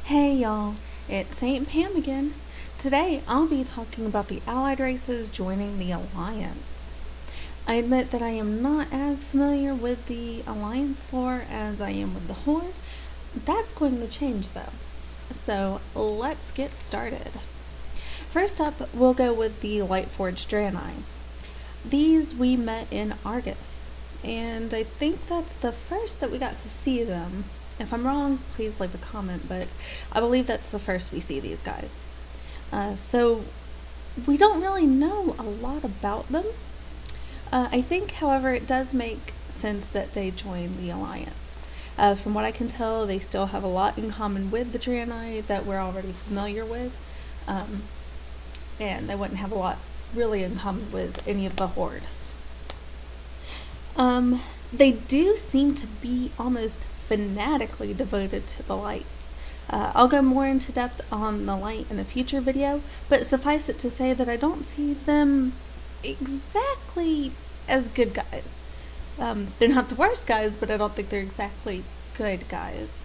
Hey y'all, it's St. Pam again. Today I'll be talking about the Allied races joining the Alliance. I admit that I am not as familiar with the Alliance lore as I am with the Horde. That's going to change though. So let's get started. First up, we'll go with the Lightforged Draenei. These we met in Argus, and I think that's the first that we got to see them. If I'm wrong, please leave a comment, but I believe that's the first we see these guys. So we don't really know a lot about them. I think, however, it does make sense that they join the Alliance. From what I can tell, they still have a lot in common with the Draenei that we're already familiar with, and they wouldn't have a lot really in common with any of the Horde. They do seem to be almost fanatically devoted to the light. I'll go more into depth on the light in a future video, but suffice it to say that I don't see them exactly as good guys. They're not the worst guys, but I don't think they're exactly good guys.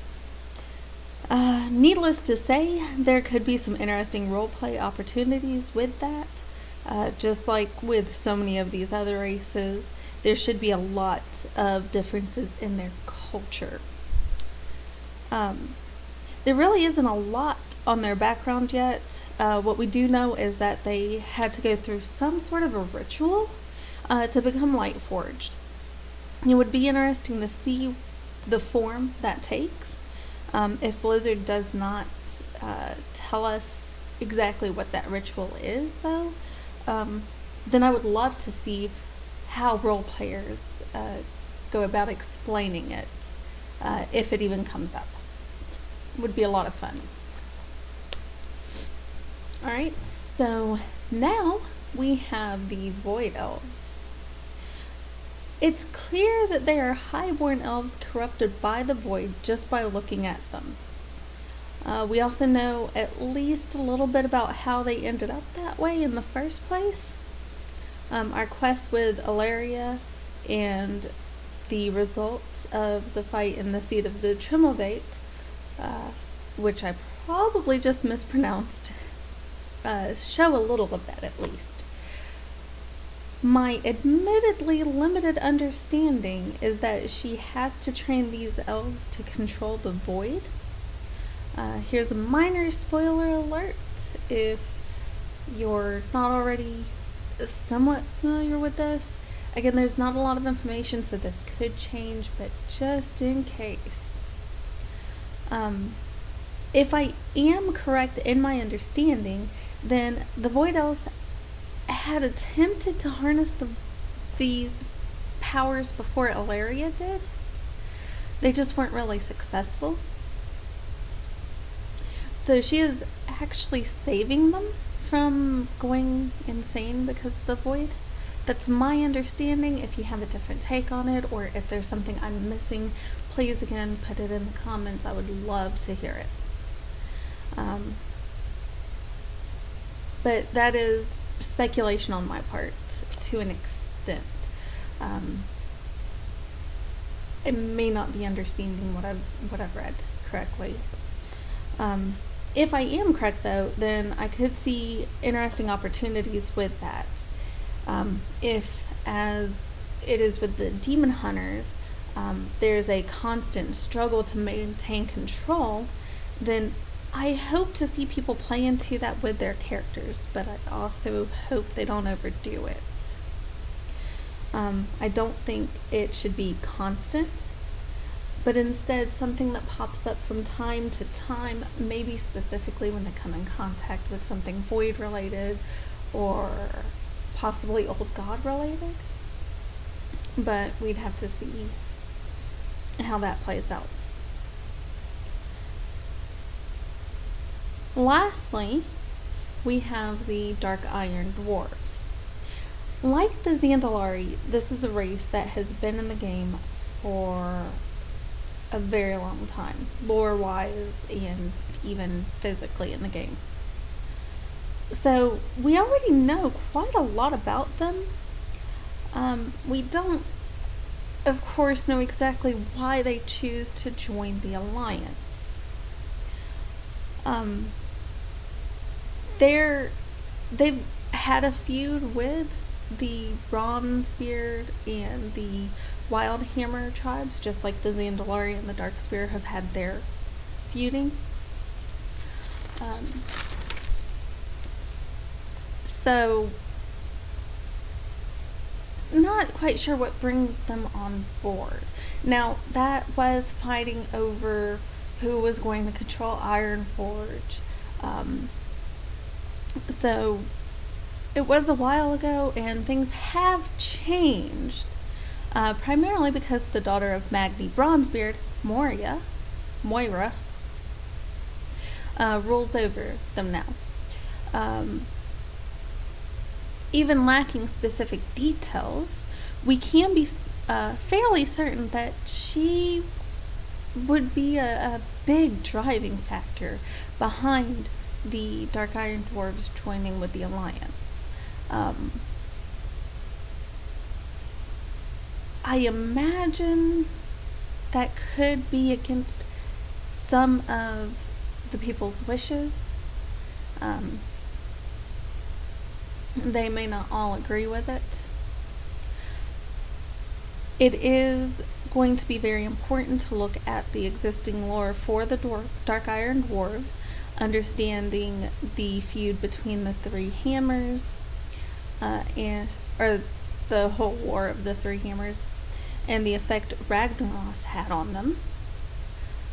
Needless to say, there could be some interesting roleplay opportunities with that. Just like with so many of these other races, there should be a lot of differences in their culture. There really isn't a lot on their background yet. What we do know is that they had to go through some sort of a ritual to become Lightforged. It would be interesting to see the form that takes. If Blizzard does not tell us exactly what that ritual is, though, then I would love to see how role players go about explaining it, if it even comes up. Would be a lot of fun. Alright, so now we have the Void Elves. It's clear that they are highborn elves corrupted by the Void just by looking at them. We also know at least a little bit about how they ended up that way in the first place. Our quest with Ilaria and the results of the fight in the Seat of the Tremolvate, which I probably just mispronounced, show a little of that at least. My admittedly limited understanding is that she has to train these elves to control the Void. Here's a minor spoiler alert if you're not already somewhat familiar with this. Again, there's not a lot of information, so this could change, but just in case. If I am correct in my understanding, then the Void Elves had attempted to harness these powers before Ilaria did. They just weren't really successful. So she is actually saving them from going insane because of the Void. That's my understanding. If you have a different take on it, or if there's something I'm missing, please again put it in the comments. I would love to hear it. But that is speculation on my part to an extent. I may not be understanding what I've read correctly. If I am correct though, then I could see interesting opportunities with that. If, as it is with the Demon Hunters, there's a constant struggle to maintain control, then I hope to see people play into that with their characters, but I also hope they don't overdo it. I don't think it should be constant, but instead something that pops up from time to time, maybe specifically when they come in contact with something Void related or possibly Old God related. But we'd have to see how that plays out. Lastly, we have the Dark Iron Dwarves. Like the Zandalari, this is a race that has been in the game for a very long time, lore-wise and even physically in the game. So we already know quite a lot about them. We don't, of course, know exactly why they choose to join the Alliance. Um, they've had a feud with the Bronzebeard and the Wildhammer tribes, just like the Zandalari and the Darkspear have had their feuding. So, not quite sure what brings them on board. Now, that was fighting over who was going to control Ironforge. So, it was a while ago, and things have changed. Primarily because the daughter of Magni Bronzebeard, Moira, rules over them now. Even lacking specific details, we can be fairly certain that she would be a big driving factor behind the Dark Iron Dwarves joining with the Alliance. I imagine that could be against some of the people's wishes. They may not all agree with it. It is going to be very important to look at the existing lore for the Dark Iron Dwarves, understanding the feud between the Three Hammers, or the whole war of the Three Hammers, and the effect Ragnaros had on them.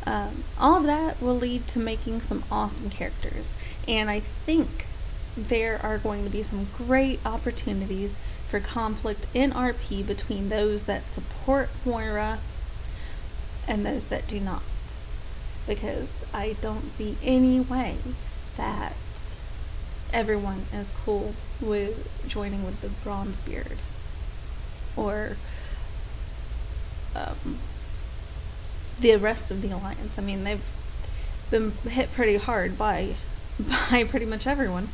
All of that will lead to making some awesome characters, and I think there are going to be some great opportunities for conflict in RP between those that support Moira and those that do not, because I don't see any way that everyone is cool with joining with the Bronzebeard or the rest of the Alliance. I mean, they've been hit pretty hard by pretty much everyone.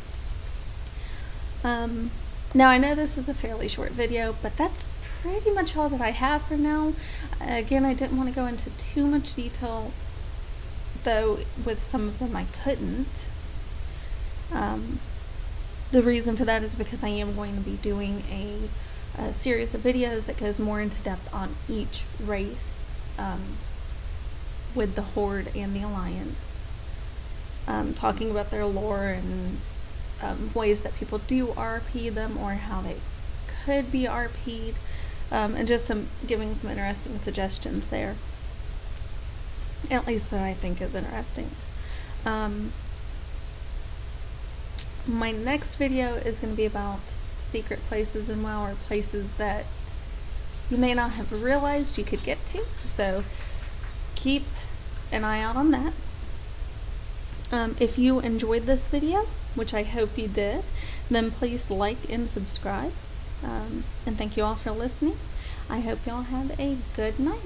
Now, I know this is a fairly short video, but that's pretty much all that I have for now. Again, I didn't want to go into too much detail, though with some of them I couldn't. The reason for that is because I am going to be doing a series of videos that goes more into depth on each race, with the Horde and the Alliance, talking about their lore and ways that people do RP them or how they could be RP'd, and just giving some interesting suggestions there, at least that I think is interesting. My next video is going to be about secret places in WoW, or places that you may not have realized you could get to, so keep an eye out on that. If you enjoyed this video, which I hope you did, then please like and subscribe. And thank you all for listening. I hope you all have a good night.